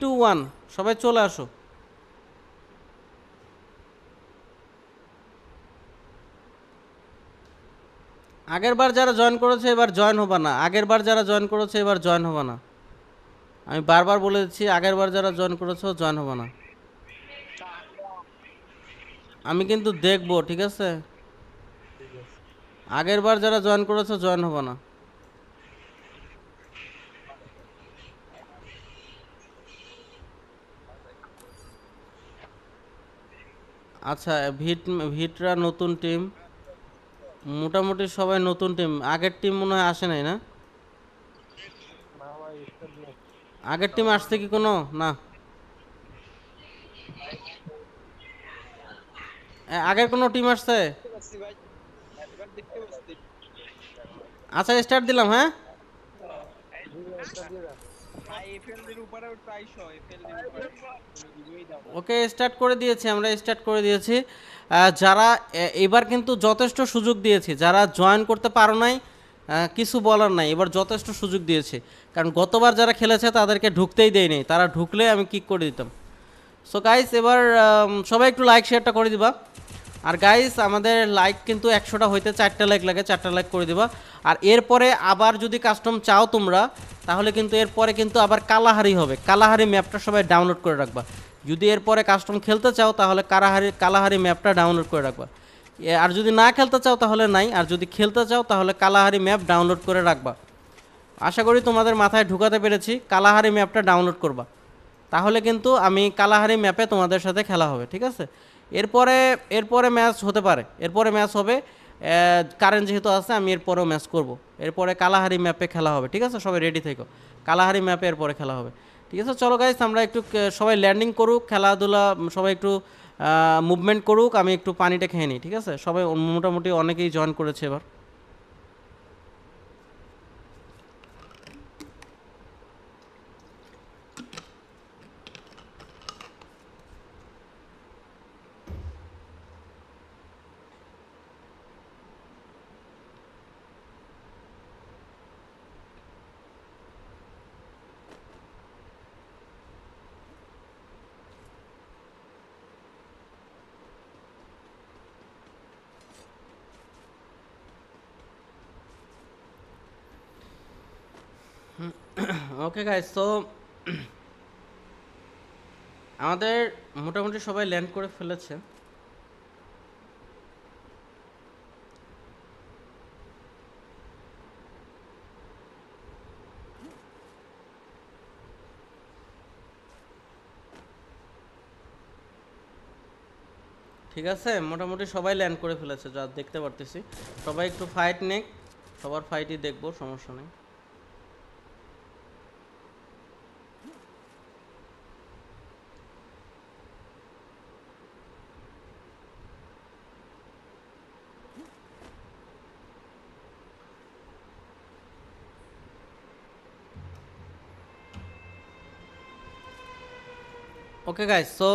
2 1 সবাই চলে আসো। আগের বার যারা জয়েন করেছে এবার জয়েন হবে না, আগের বার যারা জয়েন করেছে এবার জয়েন হবে না। আমি বারবার বলে দিচ্ছি, আগের বার যারা জয়েন করেছো জয়েন হবে না। আমি কিন্তু দেখবো, ঠিক আছে? ঠিক আছে। আগের বার যারা জয়েন করেছো জয়েন হবে না। আচ্ছা, ভিট ভিটরা নতুন টিম, মোটামুটি সবাই নতুন টিম। আগের টিম মনে হয় আসে নাই না? না ভাই স্টার নেই। আগের টিম আসছে কি কোনো? না, আগের কোনো টিম আসছে? দেখতে পাচ্ছি ভাই, এবার দেখতে পাচ্ছি। আচ্ছা, স্টার্ট দিলাম, হ্যাঁ। জি ভাই স্টার দিয়ে দেন। ভাই এফএল এর উপরে একটু আইসো, এফএল এর উপরে তুমি রিভিউই দাও না। ওকে, স্টার্ট করে দিয়েছি, আমরা স্টার্ট করে দিয়েছি। যারা এবার কিন্তু যথেষ্ট সুযোগ দিয়েছি, যারা জয়েন করতে পারো নাই কিছু বলার নাই, এবার যথেষ্ট সুযোগ দিয়েছি। কারণ গতবার যারা খেলেছে তাদেরকে ঢুকতেই দেয়নি, তারা ঢুকলে আমি কিক করে দিতাম। সো গাইস, এবার সবাই একটু লাইক শেয়ারটা করে দিবা। আর গাইস, আমাদের লাইক কিন্তু 100টা হইতে 4টা লাইক লাগে, 4টা লাইক করে দিবা। আর এরপরে আবার যদি কাস্টম চাও তোমরা, তাহলে কিন্তু এরপরে কিন্তু আবার কালাহারি হবে। কালাহারি ম্যাপটা সবাই ডাউনলোড করে রাখবা। যদি এরপরে কাস্টম খেলতে চাও তাহলে কালাহারি ম্যাপটা ডাউনলোড করে রাখবা। আর যদি না খেলতে চাও তাহলে নাই, আর যদি খেলতে চাও তাহলে কালাহারি ম্যাপ ডাউনলোড করে রাখবা। আশা করি তোমাদের মাথায় ঢুকাতে পেরেছি, কালাহারি ম্যাপটা ডাউনলোড করবা। তাহলে কিন্তু আমি কালাহারি ম্যাপে তোমাদের সাথে খেলা হবে, ঠিক আছে? এরপরে এরপরে ম্যাচ হতে পারে, এরপরে ম্যাচ হবে। কারেন্ট যেহেতু আছে আমি এরপরেও ম্যাচ করব। এরপরে কালাহারি ম্যাপে খেলা হবে, ঠিক আছে? সবাই রেডি থেকো, কালাহারি ম্যাপে এরপরে খেলা হবে। ঠিক আছে, চলো গাইস, আমরা একটু সবাই ল্যান্ডিং করুক, খেলাধুলা সবাই একটু মুভমেন্ট করুক, আমি একটু পানিটা খেয়ে নিই, ঠিক আছে? সবাই মোটামুটি অনেকেই জয়েন করেছে এবার। ওকে গাইস, তো আমাদের মোটামুটি সবাই ল্যান্ড করে ফেলেছে। ঠিক আছে, মোটামুটি সবাই ল্যান্ড করে ফেলেছে যা দেখতে পারতেছি। সবাই একটু ফাইট নেক, সবার ফাইটই দেখবো, সমস্যা নেই। ওকে গাইস, সো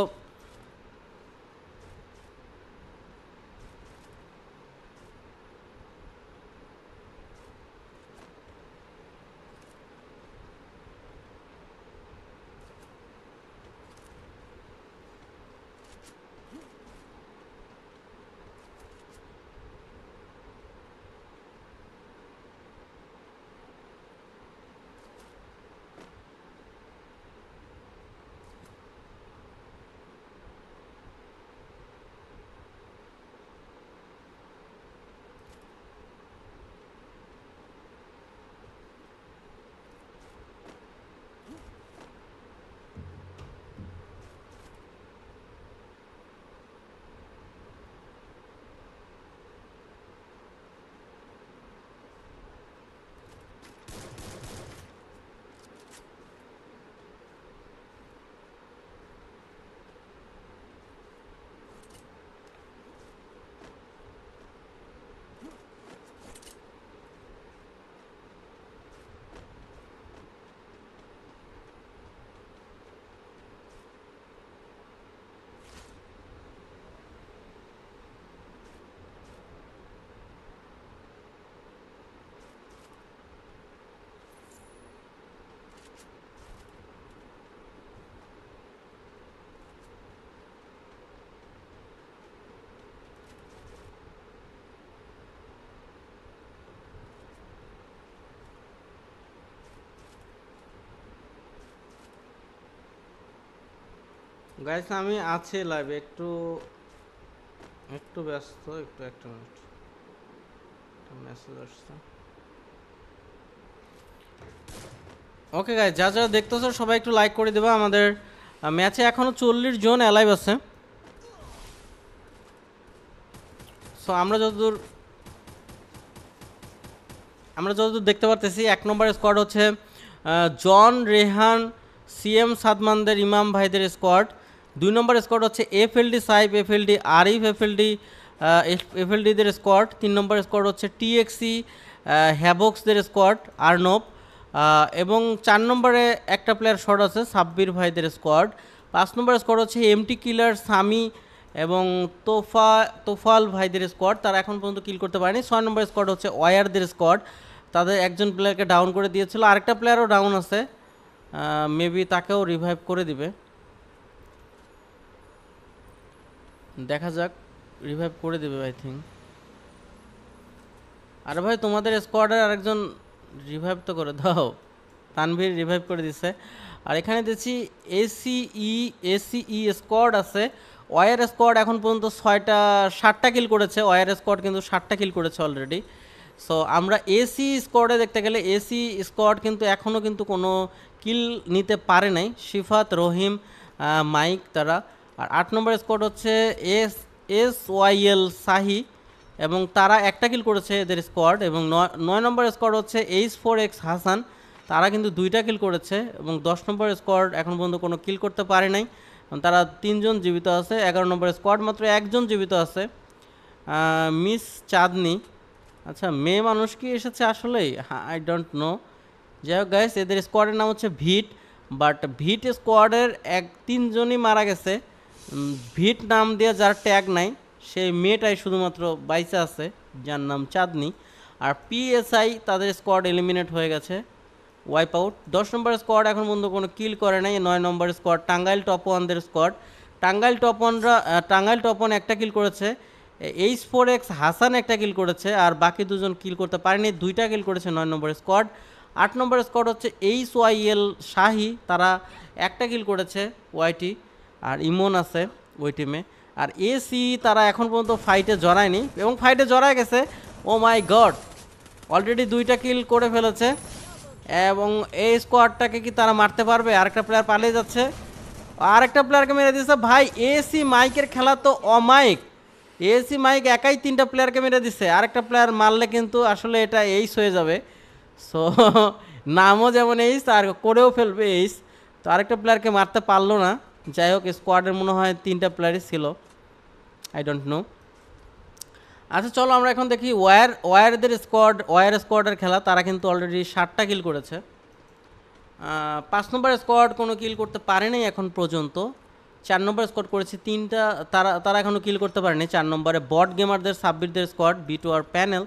গাইস আমি আছি লাইভে, একটু একটু ব্যস্ত, একটু একটা মিনিট, একটা মেসেজ আসছে। ওকে গাইস, যা যা দেখতেছো সবাই একটু লাইক করে দেবা। আমাদের ম্যাচে এখনো 40 জন অ্যালাইভ আছে। সো আমরা যতদূর দেখতে পারতেছি, 1 নম্বর স্কোয়াড হচ্ছে জন, রেহান, সিএম সাদমানদের, ইমাম ভাইদের স্কোয়াড। 2 নম্বর স্কোয়াড হচ্ছে এফএলডি সাইব, এফএলডি আরিফ, এফএলডিদের স্কোয়াড। 3 নম্বর স্কোয়াড হচ্ছে টিএক্সি হ্যাভক্সদের স্কোয়াড, আর্নব। এবং 4 নম্বরে একটা প্লেয়ার শর্ট আছে, সাব্বির ভাইদের স্কোয়াড। 5 নম্বর স্কোয়াড হচ্ছে এমটি কিলার, সামি এবং তোফাল ভাইদের স্কোয়াড, তারা এখন পর্যন্ত কিল করতে পারেনি। 6 নম্বর স্কোয়াড হচ্ছে ওয়ারদের স্কোয়াড, তাদের একজন প্লেয়ারকে ডাউন করে দিয়েছিল, আরেকটা প্লেয়ারও ডাউন আছে, মেবি তাকেও রিভাইভ করে দিবে, দেখা যাক, রিভাইভ করে দেবে আই থিঙ্ক। আরে ভাই তোমাদের স্কোয়াডের আরেকজন রিভাইভ তো করে দাও। তানভীর রিভাইভ করে দিছে। আর এখানে দেখছি এসিই স্কোয়াড আছে, ওয়ার স্কোয়াড এখন পর্যন্ত 7টা কিল করেছে, ওয়ার স্কোয়াড কিন্তু 7টা কিল করেছে অলরেডি। সো আমরা এসি স্কোয়াডে দেখতে গেলে এসি স্কোয়াড কিন্তু এখনও কিন্তু কোনো কিল নিতে পারে নাই, শিফাত, রহিম, মাইক তারা। আর 8 নম্বর স্কোয়াড হচ্ছে এসওয়াইএল সাহি, এবং তারা একটা কিল করেছে এদের স্কোয়াড। এবং 9 নম্বর স্কোয়াড হচ্ছে H4X হাসান, তারা কিন্তু 2টা কিল করেছে। এবং 10 নম্বর স্কোয়াড এখন পর্যন্ত কোনো কিল করতে পারে নাই, তারা 3 জন জীবিত আছে। 11 নম্বর স্কোয়াড মাত্র 1 জন জীবিত আছে, মিস চাঁদনি। আচ্ছা, মেয়ে মানুষ কি এসেছে আসলেই? I don't know. যাই হোক গাইস, এদের স্কোয়াডের নাম হচ্ছে ভিট, বাট ভিট স্কোয়াডের 3 জনই মারা গেছে। ভিট নাম দিয়ে যার ট্যাগ নাই, সেই মেয়েটাই শুধুমাত্র বাইসে আছে, যার নাম চাঁদনি। আর পিএসআই তাদের স্কোয়াড এলিমিনেট হয়ে গেছে, ওয়াইপ আউট। 10 নম্বর স্কোয়াড এখন পর্যন্ত কোনো কিল করে নাই। 9 নম্বর স্কোয়াড টাঙ্গাইল টপ ওয়ানদের স্কোয়াড, টাঙ্গাইল টপ ওয়ান একটা কিল করেছে, H4X হাসান একটা কিল করেছে, আর বাকি 2 জন কিল করতে পারেনি, 2টা কিল করেছে 9 নম্বর স্কোয়াড। 8 নম্বর স্কোয়াড হচ্ছে HYL শাহি, তারা একটা কিল করেছে, ওয়াইটি আর ইমন আছে ওই টিমে। আর এসি তারা এখন পর্যন্ত ফাইটে জড়ায়নি, এবং ফাইটে জড়ায় গেছে, ও মাই গড, অলরেডি 2টা কিল করে ফেলেছে। এবং এই স্কোয়াডটাকে কি তারা মারতে পারবে? আরেকটা প্লেয়ার পালিয়ে যাচ্ছে, আরেকটা প্লেয়ারকে মেরে দিয়েছে। ভাই এসি মাইকের খেলা তো অমাইক, এসি মাইক একাই 3টা প্লেয়ারকে মেরে দিচ্ছে, আরেকটা প্লেয়ার মারলে কিন্তু আসলে এটা এইস হয়ে যাবে। সো নামও যেমন এইস আর করেও ফেলবে এইস, তো আরেকটা প্লেয়ারকে মারতে পারলো না। যাই হোক, স্কোয়াডের মনে হয় 3টা প্লেয়ারই ছিল, আই ডোন্ট নো। আচ্ছা চলো আমরা এখন দেখি ওয়ার স্কোয়াডের খেলা, তারা কিন্তু অলরেডি 7টা কিল করেছে। 5 নম্বর স্কোয়াড কোনো কিল করতে পারেনি এখন পর্যন্ত। 4 নম্বর স্কোয়াড করেছে 3টা, তারা এখনও কিল করতে পারেনি। 4 নম্বরে বট গেমারদের, সাব্বিরদের স্কোয়াড, B2R প্যানেল।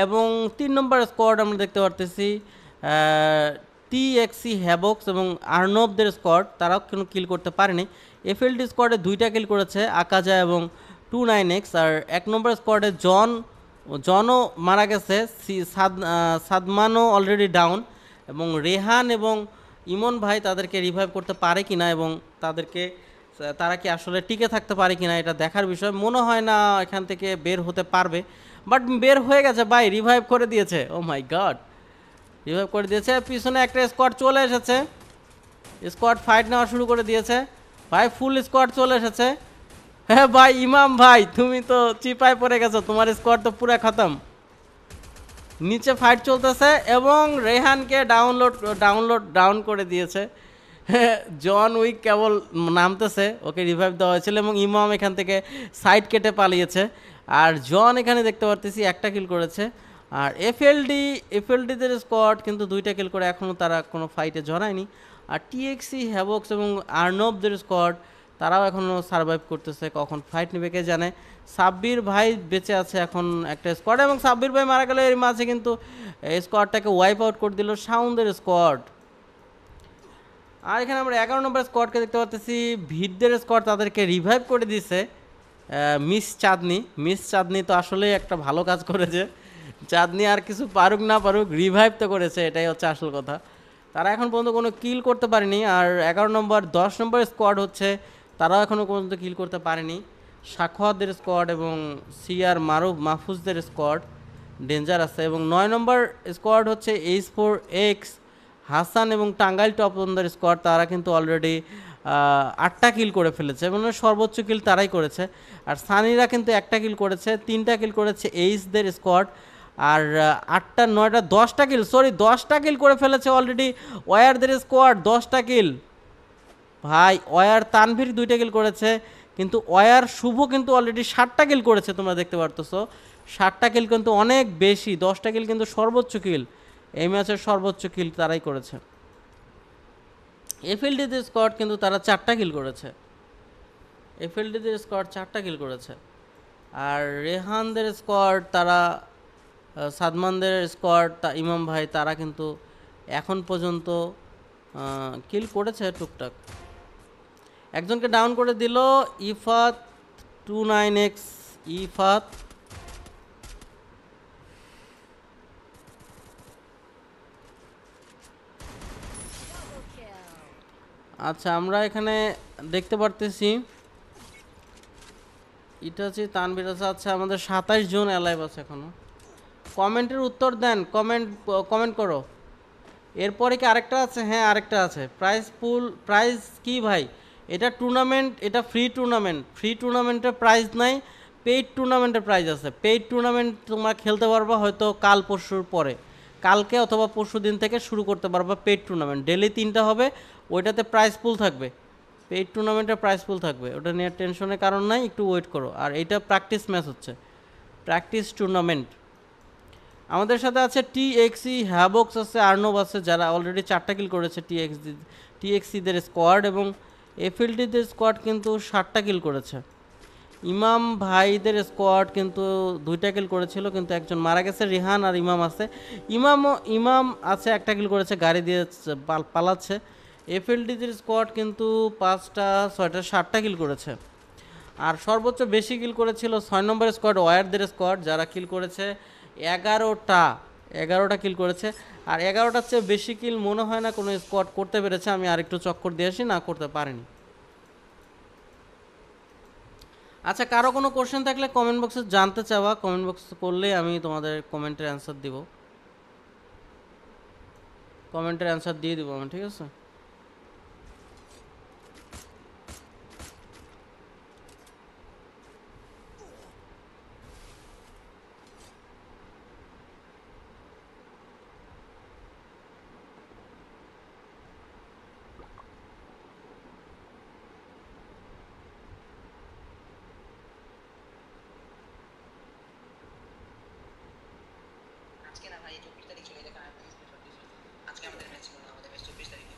এবং 3 নম্বর স্কোয়াড আমরা দেখতে পারতেছি TXC হ্যাভক্স এবং আর্নবদের স্কোয়াড, তারাও কোনো কিল করতে পারেনি। এফএলডি স্কোয়াডে 2টা কিল করেছে, আকাজা এবং 29X। আর 1 নম্বর স্কোয়াডে জনও মারা গেছে, সাদমানও অলরেডি ডাউন। এবং রেহান এবং ইমন ভাই তাদেরকে রিভাইভ করতে পারে কিনা, এবং তারা কি আসলে টিকে থাকতে পারে কিনা, এটা দেখার বিষয়। মনে হয় না এখান থেকে বের হতে পারবে, বাট বের হয়ে গেছে ভাই, রিভাইভ করে দিয়েছে, ও মাই গড, রিভাইভ করে দিয়েছে। পিছনে একটা স্কোয়াড চলে এসেছে, স্কোয়াড ফাইট নেওয়া শুরু করে দিয়েছে ভাই, ফুল স্কোয়াড চলে এসেছে। হ্যাঁ ভাই ইমাম ভাই, তুমি তো চিপায় পড়ে গেছো, তোমার স্কোয়াড তো পুরো খতম। নিচে ফাইট চলতেছে এবং রেহানকে ডাউন করে দিয়েছে। জন উইক কেবল নামতেছে, ওকে রিভাইভ দেওয়া হয়েছিল, এবং ইমাম এখান থেকে সাইড কেটে পালিয়েছে। আর জন এখানে দেখতে পারতেছি একটা কিল করেছে। আর এফএলডিদের স্কোয়াড কিন্তু 2টা কিল করে এখনও তারা কোনো ফাইটে জড়ায়নি। আর টিএক্সি হ্যাভক্স এবং আর্নবদের স্কোয়াড, তারাও এখনও সার্ভাইভ করতেছে, কখন ফাইট নেবে কে জানে। সাব্বির ভাই বেঁচে আছে এখন একটা স্কোয়াড, এবং সাব্বির ভাই মারা গেলে এর মাঝে কিন্তু স্কোয়াডটাকে ওয়াইপ আউট করে দিল সাউন্ডের স্কোয়াড। আর এখানে আমরা 11 নম্বর স্কোয়াডকে দেখতে পাচ্ছি, ভিড়দের স্কোয়াড, তাদেরকে রিভাইভ করে দিয়েছে মিস চাঁদনি তো আসলেই একটা ভালো কাজ করেছে। চাঁদনি আর কিছু পারুক না পারুক, রিভাইভ তো করেছে, এটাই হচ্ছে আসল কথা। তারা এখন পর্যন্ত কোনো কিল করতে পারেনি। আর 11 নম্বর 10 নম্বর স্কোয়াড হচ্ছে তারাও এখনও পর্যন্ত কিল করতে পারেনি। সাখওয়াতদের স্কোয়াড এবং সিআর মারুফ মাহফুজদের স্কোয়াড ডেঞ্জার আছে। এবং 9 নম্বর স্কোয়াড হচ্ছে H4X হাসান এবং টাঙ্গাইল টপনদের স্কোয়াড, তারা কিন্তু অলরেডি 8টা কিল করে ফেলেছে এবং সর্বোচ্চ কিল তারাই করেছে। আর সানিরা কিন্তু 1টা কিল করেছে, 3টা কিল করেছে এইচদের স্কোয়াড। আর 8টা 9টা 10টা কিল, 10টা কিল করে ফেলেছে অলরেডি ওয়ারদের স্কোয়াড, 10টা কিল। ভাই ওয়ার তানভীর 2টা কিল করেছে, কিন্তু ওয়ার শুভ কিন্তু অলরেডি 7টা কিল করেছে, তোমরা দেখতে পারতেছো 7টা কিল কিন্তু অনেক বেশি। 10টা কিল কিন্তু সর্বোচ্চ কিল, এই ম্যাচের সর্বোচ্চ কিল তারাই করেছে। এফএলডিদের স্কোয়াড কিন্তু তারা 4টা কিল করেছে, এফএলডিদের স্কোয়াড 4টা কিল করেছে। আর রেহানদের স্কোয়াড তারা সাদমানদের স্কোয়াড ইমাম ভাই তারা কিন্তু এখন পর্যন্ত কিল করেছে টুকটাক। একজনকে ডাউন করে দিল ইফাত 29X ইফাত। আচ্ছা আমরা এখানে দেখতে পারতেছি এটা হচ্ছে তানভীর আছে। আচ্ছা আমাদের 27 জন অ্যালাইভ আছে এখনো। কমেন্টের উত্তর দেন, কমেন্ট করো। এরপরে কি আরেকটা আছে? হ্যাঁ আরেকটা আছে, প্রাইজ পুল। প্রাইজ কি ভাই? এটা টুর্নামেন্ট, এটা ফ্রি টুর্নামেন্ট। ফ্রি টুর্নামেন্টের প্রাইজ নাই, পেইড টুর্নামেন্টের প্রাইজ আছে। পেইড টুর্নামেন্ট তোমরা খেলতে পারবা হয়তো কাল পরশুর পরে, কালকে অথবা পরশু দিন থেকে শুরু করতে পারবা পেইড টুর্নামেন্ট। ডেলি 3টা হবে, ওইটাতে প্রাইজ পুল থাকবে। পেইড টুর্নামেন্টের প্রাইজ পুল থাকবে, ওটা নিয়ে টেনশনের কারণ নাই, একটু ওয়েট করো। আর এইটা প্র্যাকটিস ম্যাচ হচ্ছে, প্র্যাকটিস টুর্নামেন্ট। আমাদের সাথে আছে TXE হ্যাবক্স আছে, আর্নব আছে, যারা অলরেডি 4টা কিল করেছে TXEদের স্কোয়াড। এবং এফএলডিদের স্কোয়াড কিন্তু 7টা কিল করেছে। ইমাম ভাইদের স্কোয়াড কিন্তু 2টা কিল করেছিল, কিন্তু একজন মারা গেছে, রিহান আর ইমাম আছে। ইমাম আছে 1টা কিল করেছে, গাড়ি দিয়ে পালাচ্ছে। এফএলডিদের স্কোয়াড কিন্তু 5টা 6টা 7টা কিল করেছে। আর সর্বোচ্চ বেশি কিল করেছিল 6 নম্বর স্কোয়াড ওয়ারদের স্কোয়াড, যারা কিল করেছে 11টা কিল করেছে। আর 11টার চেয়ে বেশি কিল মনে হয় না কোনো স্কোয়াড করতে পেরেছে। আমি আরেকটু চক্কর দিয়ে আসি, না করতে পারিনি। আচ্ছা কারো কোনো কোশ্চেন থাকলে কমেন্ট বক্সে জানতে চাওয়া, কমেন্ট বক্সে করলে আমি তোমাদের কমেন্টের অ্যান্সার দিব, কমেন্টের অ্যান্সার দিয়ে দিব আমি, ঠিক আছে? আজকে না ভাই 24 তারিখ চলে যাবে। আজকে আমাদের ম্যাচ ছিল না, আমাদের ম্যাচ 24 তারিখে।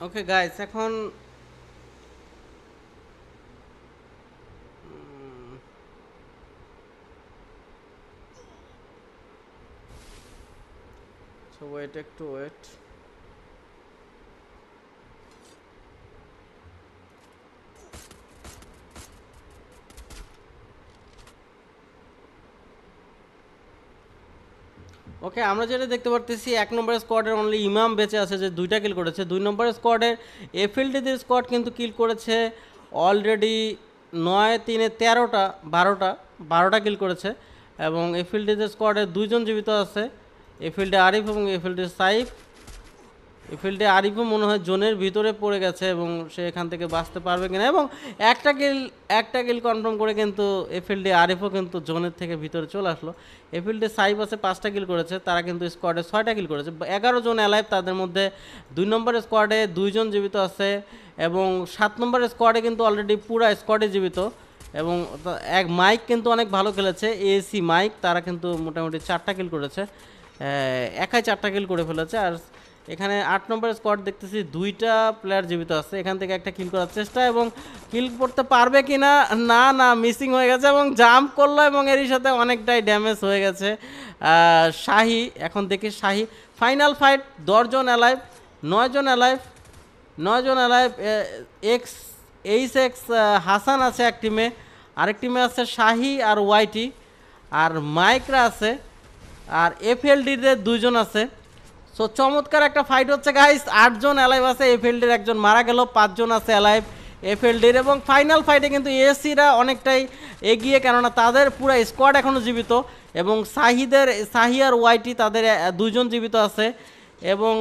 ওকে গাইস, এখন ওয়েট, একটু ওয়েট। ওকে আমরা যেটা দেখতে পারতেছি 1 নম্বর স্কোয়াডের অনলি ইমাম বেঁচে আছে, যে 2টা কিল করেছে। 2 নম্বর স্কোয়াডের এফএলডিদের স্কোয়াড কিন্তু কিল করেছে অলরেডি 9 3 13টা 12টা কিল করেছে। এবং এফএলডিদের স্কোয়াডে 2জন জীবিত আছে, এফএলডি আরিফ এবং এফএলডি সাইফ। এফএলডি আরিফও মনে হয় জোনের ভিতরে পড়ে গেছে এবং সে এখান থেকে বাঁচতে পারবে কিনা। এবং একটা কিল কনফার্ম করে কিন্তু এফএলডি আরিফও কিন্তু জোনের থেকে ভিতরে চলে আসলো। এফএলডি সাইফ আছে 5টা কিল করেছে, তারা কিন্তু স্কোয়াডে 6টা কিল করেছে। 11 জন অ্যালাইভ, তাদের মধ্যে 2 নম্বর স্কোয়াডে 2জন জীবিত আছে এবং 7 নম্বর স্কোয়াডে কিন্তু অলরেডি পুরা স্কোয়াডে জীবিত। এবং এক মাইক কিন্তু অনেক ভালো খেলেছে, এসি মাইক, তারা কিন্তু মোটামুটি 4টা কিল করেছে, একাই 4টা কিল করে ফেলেছে। আর এখানে 8 নম্বর স্কোয়াড দেখতেছি 2টা প্লেয়ার জীবিত আছে, এখান থেকে একটা কিল করার চেষ্টা, এবং কিল করতে পারবে কি না, না না মিসিং হয়ে গেছে এবং জাম্প করলো এবং এরই সাথে অনেকটাই ড্যামেজ হয়ে গেছে। শাহি, এখন দেখি শাহি ফাইনাল ফাইট, 10 জন অ্যালাইভ, 9 জন অ্যালাইভ, 9 জন অ্যালাইভ। এক্স হাসান আছে এক টিমে, আরেক টিমে আছে শাহি আর ওয়াইটি, আর মাইকরা আছে, আর এফএলডিতে 2 জন আছে। সো চমৎকার একটা ফাইট হচ্ছে গাইস, 8 জন অ্যালাইভ আছে, এফএলডির একজন মারা গেল, 5 জন আছে অ্যালাইভ এফএলডির। এবং ফাইনাল ফাইটে কিন্তু এসিরা অনেকটাই এগিয়ে, কেননা তাদের পুরো স্কোয়াড এখনও জীবিত, এবং শাহি আর ওয়াইটি তাদের 2 জন জীবিত আছে। এবং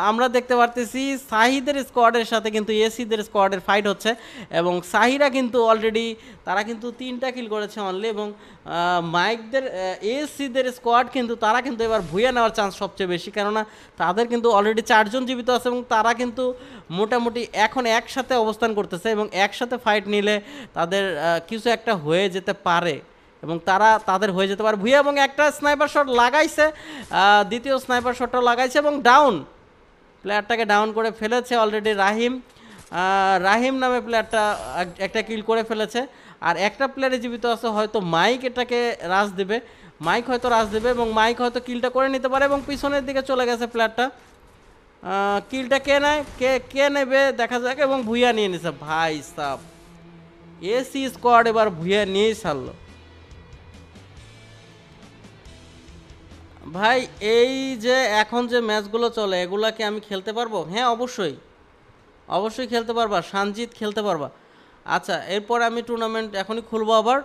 আমরা দেখতে পারতেছি শাহিদের স্কোয়াডের সাথে কিন্তু এসিদের স্কোয়াডের ফাইট হচ্ছে, এবং শাহিরা কিন্তু অলরেডি তারা কিন্তু 3টা কিল করেছে অনলি, এবং মাইকদের এসিদের স্কোয়াড কিন্তু তারা কিন্তু এবার ভুইয়া নেওয়ার চান্স সবচেয়ে বেশি, কেননা তাদের কিন্তু অলরেডি 4 জন জীবিত আছে, এবং তারা কিন্তু মোটামুটি এখন একসাথে অবস্থান করতেছে, এবং একসাথে ফাইট নিলে তাদের কিছু একটা হয়ে যেতে পারে, এবং তাদের হয়ে যেতে পারে ভুইয়া। এবং একটা স্নাইপার শট লাগাইছে, দ্বিতীয় স্নাইপার শটটাও লাগাইছে, এবং ডাউন, প্লেয়ারটাকে ডাউন করে ফেলেছে অলরেডি রাহিম নামে প্লেয়ারটা একটা কিল করে ফেলেছে। আর একটা প্লেয়ারে জীবিত আছে, হয়তো মাইক এটাকে রাশ দেবে, এবং মাইক হয়তো কিলটা করে নিতে পারে, এবং পিছনের দিকে চলে গেছে প্লেয়ারটা। কিলটা কে নেয়, কে নেবে দেখা যাক, এবং ভুইয়া নিয়ে নিছে। ভাই সাব, এসি স্কোয়াড এবার ভুইয়া নিয়েই ছাড়লো। ভাই এই যে এখন যে ম্যাচগুলো চলে, এগুলা কি আমি খেলতে পারবো? হ্যাঁ অবশ্যই খেলতে পারবা, সানজিৎ খেলতে পারবা। আচ্ছা, এরপর আমি টুর্নামেন্ট এখনই খুলবো আবার।